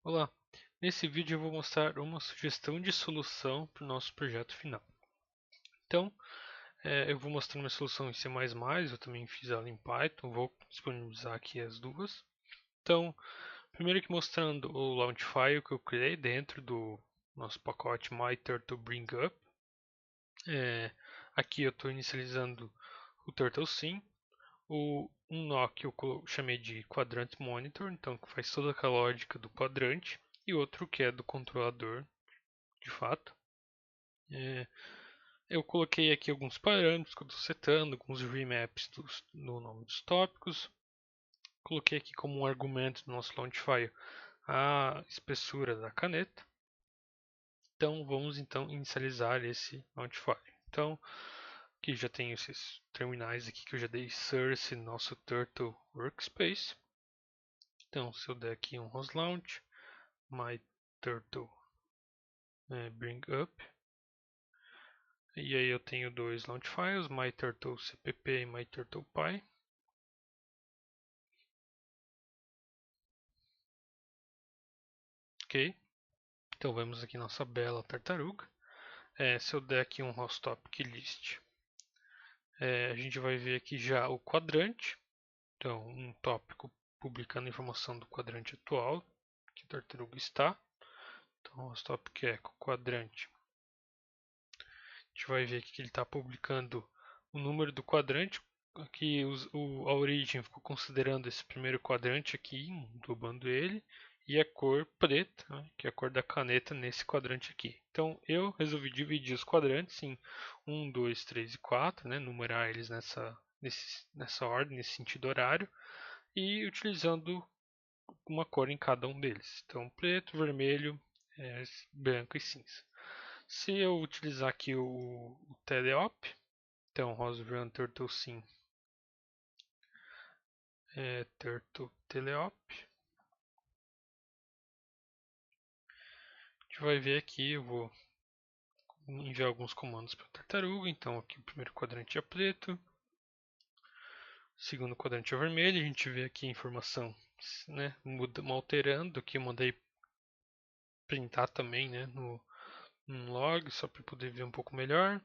Olá, nesse vídeo eu vou mostrar uma sugestão de solução para o nosso projeto final. Então, eu vou mostrar uma solução em C++, eu também fiz ela em Python, vou disponibilizar aqui as duas. Então, primeiro aqui mostrando o launch file que eu criei dentro do nosso pacote MyTurtleBringUp. Aqui eu estou inicializando o TurtleSim. Um nó que eu chamei de quadrante monitor, então que faz toda a lógica do quadrante, e outro que é do controlador, de fato. Eu coloquei aqui alguns parâmetros que eu estou setando, alguns remaps no nome dos tópicos. Coloquei aqui como um argumento do nosso Launchfire a espessura da caneta. Então vamos inicializar esse Launchfire. Então aqui já tenho esses terminais aqui que eu já dei source no nosso Turtle Workspace. Então se eu der aqui um rosLaunch, my Turtle bring up. E aí eu tenho dois launch files, myTurtleCpp e myTurtlePy. Ok, então vemos aqui nossa bela tartaruga. Se eu der aqui um hostTopic list, a gente vai ver aqui já o quadrante. Então, um tópico publicando informação do quadrante atual que a tartaruga está. Então, o hostTopic echo quadrante. A gente vai ver aqui que ele está publicando o número do quadrante. Aqui a origem ficou considerando esse primeiro quadrante aqui, englobando ele, e a cor preta, né, que é a cor da caneta nesse quadrante aqui. Então eu resolvi dividir os quadrantes em 1, 2, 3 e 4, né, numerar eles nessa ordem, nesse sentido horário, e utilizando uma cor em cada um deles. Então preto, vermelho, branco e cinza. Se eu utilizar aqui o teleop, então rosrun turtlesim turtle teleop, a gente vai ver aqui, eu vou enviar alguns comandos para a tartaruga. Então aqui o primeiro quadrante é preto, o segundo quadrante é vermelho. A gente vê aqui a informação, né, alterando. Aqui eu mandei printar também, né, no log, só para poder ver um pouco melhor.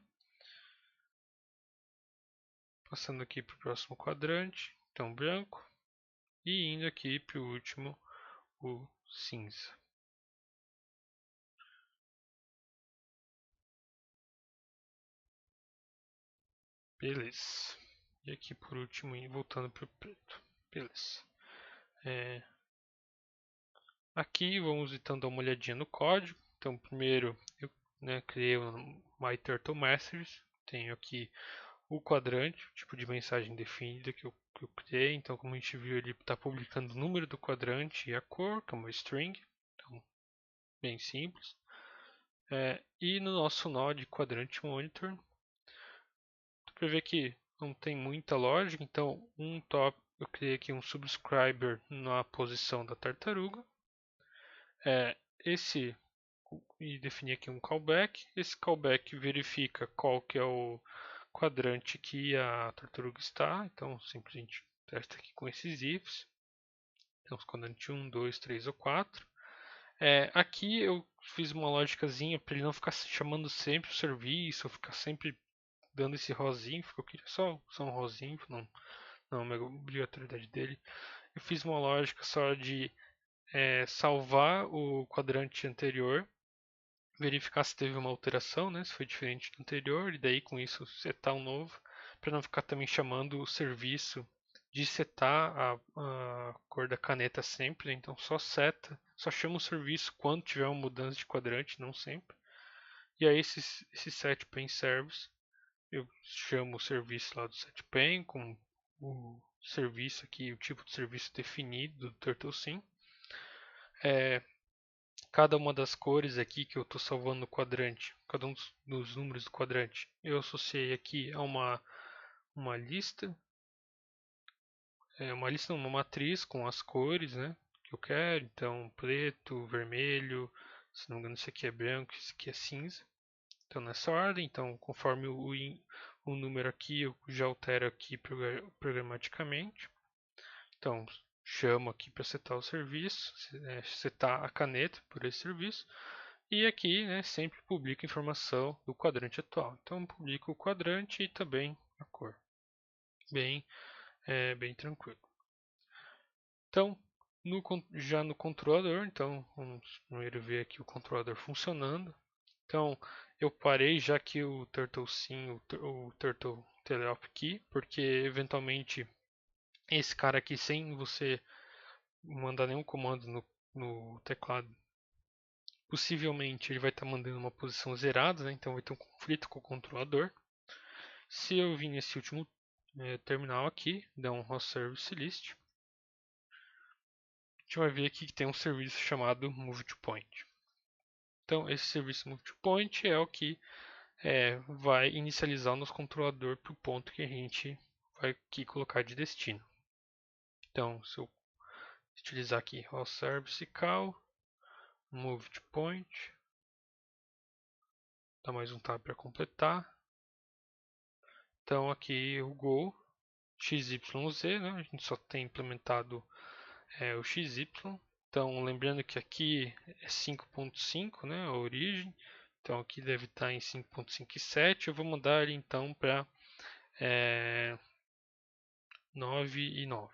Passando aqui para o próximo quadrante, então branco, e indo aqui para o último, o cinza. Beleza. E aqui por último, voltando para o preto. Beleza. Aqui vamos então dar uma olhadinha no código. Então primeiro eu, criei o MyTurtleMessages. Tenho aqui o quadrante, o tipo de mensagem definida que eu criei. Então como a gente viu, ele está publicando o número do quadrante e a cor, que é uma string. Então bem simples. E no nosso nó de quadrante monitor, para ver que não tem muita lógica. Então eu criei aqui um subscriber na posição da tartaruga. Esse e defini aqui um callback. Esse callback verifica qual que é o quadrante que a tartaruga está. Então simplesmente testa aqui com esses ifs. Temos quadrante 1, 2, 3 ou 4. Aqui eu fiz uma lógicazinha para ele não ficar chamando sempre o serviço, ou ficar sempre dando esse rosinho, porque eu queria só um rosinho, não é uma obrigatoriedade dele. Eu fiz uma lógica só de salvar o quadrante anterior, verificar se teve uma alteração, né, se foi diferente do anterior, e daí com isso setar um novo, para não ficar também chamando o serviço de setar a cor da caneta sempre, né? Então só chama o serviço quando tiver uma mudança de quadrante, não sempre. E aí esse setPen service, eu chamo o serviço lá do setPen com o serviço aqui, o tipo de serviço definido do TurtleSim. Cada uma das cores aqui que eu estou salvando no quadrante, cada um dos números do quadrante, eu associei aqui a uma lista, uma matriz com as cores, né, que eu quero. Então, preto, vermelho, se não me engano, isso aqui é branco, isso aqui é cinza. Então, nessa ordem, então, conforme o número aqui, eu já altero aqui programaticamente. Então, chamo aqui para setar o serviço, setar a caneta por esse serviço. E aqui, né, sempre publico informação do quadrante atual. Então, publico o quadrante e também a cor. Bem tranquilo. Então, já no controlador, então vamos primeiro ver aqui o controlador funcionando. Então, eu parei já que o TurtleSim, o Turtle Teleop aqui, porque eventualmente esse cara aqui, sem você mandar nenhum comando no teclado, possivelmente ele vai estar mandando uma posição zerada, né? Então vai ter um conflito com o controlador. Se eu vir nesse último terminal aqui, dar um host service list, a gente vai ver aqui que tem um serviço chamado move to point. Então esse serviço move to point é o que vai inicializar o nosso controlador para o ponto que a gente vai aqui colocar de destino. Então se eu utilizar aqui host service call, move to point, dá mais um tab para completar. Então aqui o go XYZ, né? A gente só tem implementado o XY. Então lembrando que aqui é 5.5, né? A origem. Então aqui deve estar em 5.57. Eu vou mudar ele então para 9 e 9.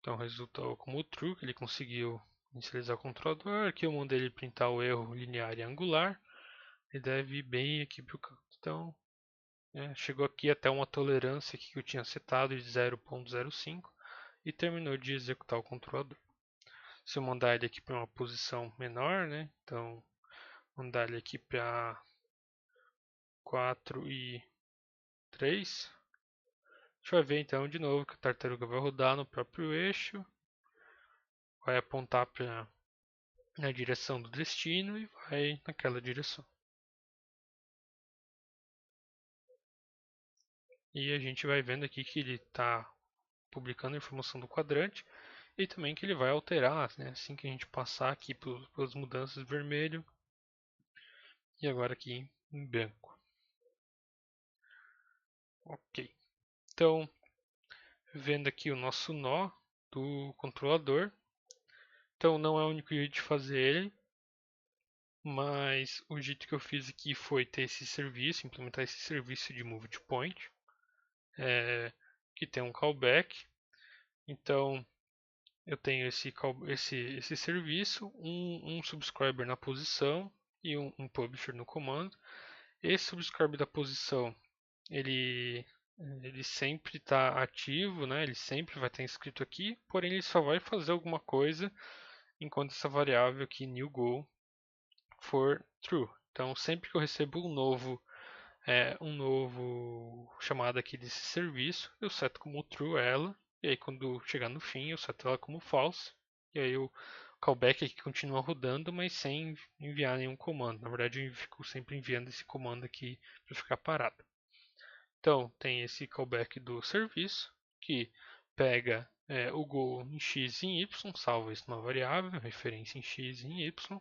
Então resultou como true, que ele conseguiu inicializar o controlador. Aqui eu mandei ele printar o erro linear e angular. Ele deve ir bem aqui para o canto. Então chegou aqui até uma tolerância aqui que eu tinha setado de 0.05 e terminou de executar o controlador. Se eu mandar ele aqui para uma posição menor, né? Então mandar ele aqui para 4 e 3. A gente vai ver então de novo que a tartaruga vai rodar no próprio eixo, vai apontar na direção do destino e vai naquela direção. E a gente vai vendo aqui que ele está publicando a informação do quadrante e também que ele vai alterar, né, assim que a gente passar aqui pelas mudanças vermelho e agora aqui em branco. Ok, então vendo aqui o nosso nó do controlador. Então não é o único jeito de fazer ele, mas o jeito que eu fiz aqui foi ter esse serviço, implementar esse serviço de move to point, que tem um callback. Então eu tenho esse serviço, um subscriber na posição e um publisher no comando. Esse subscriber da posição ele sempre está ativo, né? Ele sempre vai estar inscrito aqui, porém ele só vai fazer alguma coisa enquanto essa variável aqui newGo for true. Então sempre que eu recebo um novo chamada aqui desse serviço, eu seto como true ela, e aí quando chegar no fim eu seto ela como false, e aí o callback aqui continua rodando, mas sem enviar nenhum comando. Na verdade eu fico sempre enviando esse comando aqui para ficar parado. Então tem esse callback do serviço que pega o go em x e em y, salva isso numa variável, referência em x e em y,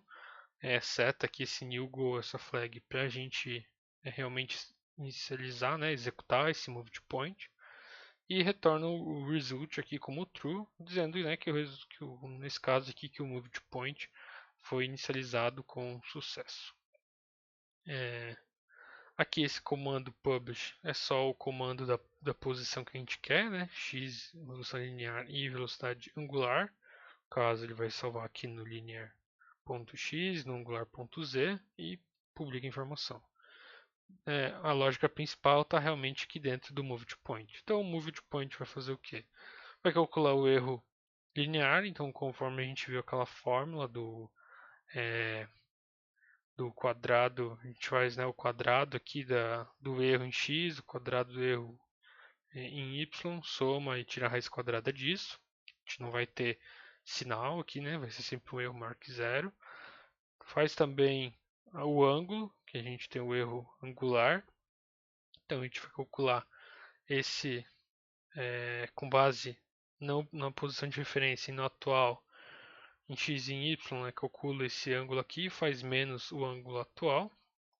seta aqui esse new go, essa flag, para a gente realmente inicializar, né, executar esse move to point, e retorna o result aqui como true, dizendo, né, nesse caso aqui que o move to point foi inicializado com sucesso. Aqui esse comando publish é só o comando da posição que a gente quer, né? X, velocidade linear e velocidade angular. No caso, ele vai salvar aqui no linear.x, no angular.z e publica a informação. A lógica principal está realmente aqui dentro do move to point. Então o move to point vai fazer o quê? Vai calcular o erro linear, então conforme a gente viu aquela fórmula do quadrado, a gente faz, né, o quadrado aqui do erro em x, o quadrado do erro em y, soma e tira a raiz quadrada disso. A gente não vai ter sinal aqui, né, vai ser sempre um erro maior que zero. Faz também o ângulo, que a gente tem o erro angular. Então a gente vai calcular esse com base na posição de referência e no atual em x e em y, né, calcula esse ângulo aqui, faz menos o ângulo atual,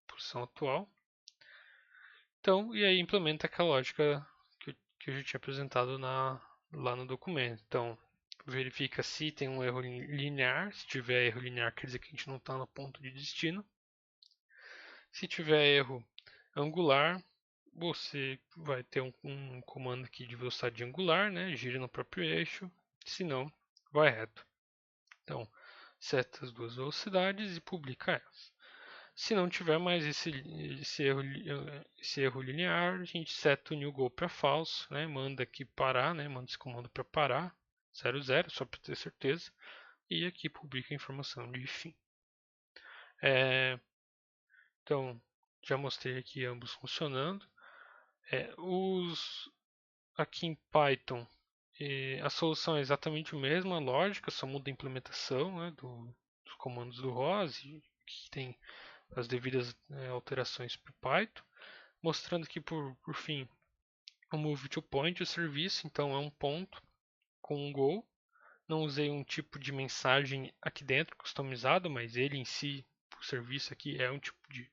posição atual. Então, e aí implementa aquela lógica que eu já tinha apresentado lá no documento. Então, verifica se tem um erro linear. Se tiver erro linear, quer dizer que a gente não está no ponto de destino. Se tiver erro angular, você vai ter um comando aqui de velocidade angular, né? Gira no próprio eixo. Se não, vai reto. Então, seta as duas velocidades e publica elas. Se não tiver mais esse erro linear, a gente seta o new goal para falso, né? Manda aqui parar, né? Manda esse comando para parar, 00, só para ter certeza. E aqui publica a informação de fim. Então, já mostrei aqui ambos funcionando. Aqui em Python, a solução é exatamente a mesma, a lógica, só muda a implementação, né, dos comandos do ROS, que tem as devidas alterações para o Python. Mostrando aqui, por fim, o move to point, o serviço, então é um ponto com um goal. Não usei um tipo de mensagem aqui dentro customizado, mas ele em si, o serviço aqui, é um tipo de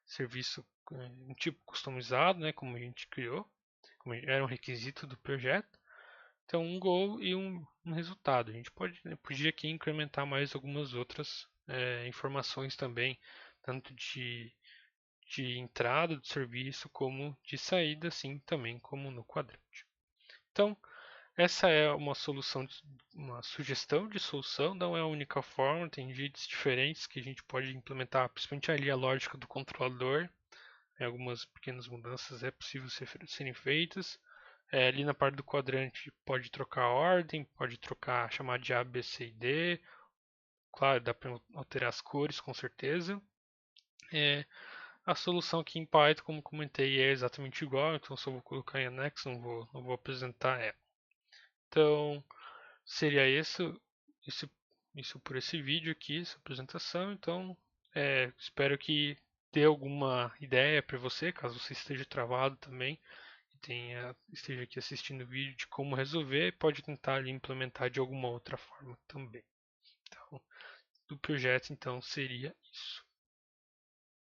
serviço, um tipo customizado, né, como a gente criou, como era um requisito do projeto. Então, um goal e um resultado. A gente podia aqui incrementar mais algumas outras informações também, tanto de entrada do serviço como de saída, assim também como no quadrante. Então, essa é uma solução, uma sugestão de solução, não é a única forma, tem jeitos diferentes que a gente pode implementar, principalmente ali a lógica do controlador. Algumas pequenas mudanças é possível serem feitas. Ali na parte do quadrante pode trocar a ordem, pode trocar, chamar de A, B, C e D. Claro, dá para alterar as cores com certeza. A solução aqui em Python, como comentei, é exatamente igual, então só vou colocar em anexo, não vou apresentar ela. Então, seria isso por esse vídeo aqui, essa apresentação. Então, espero que dê alguma ideia para você, caso você esteja travado também e esteja aqui assistindo o vídeo de como resolver, pode tentar ali, implementar de alguma outra forma também. Então, do projeto, então, seria isso.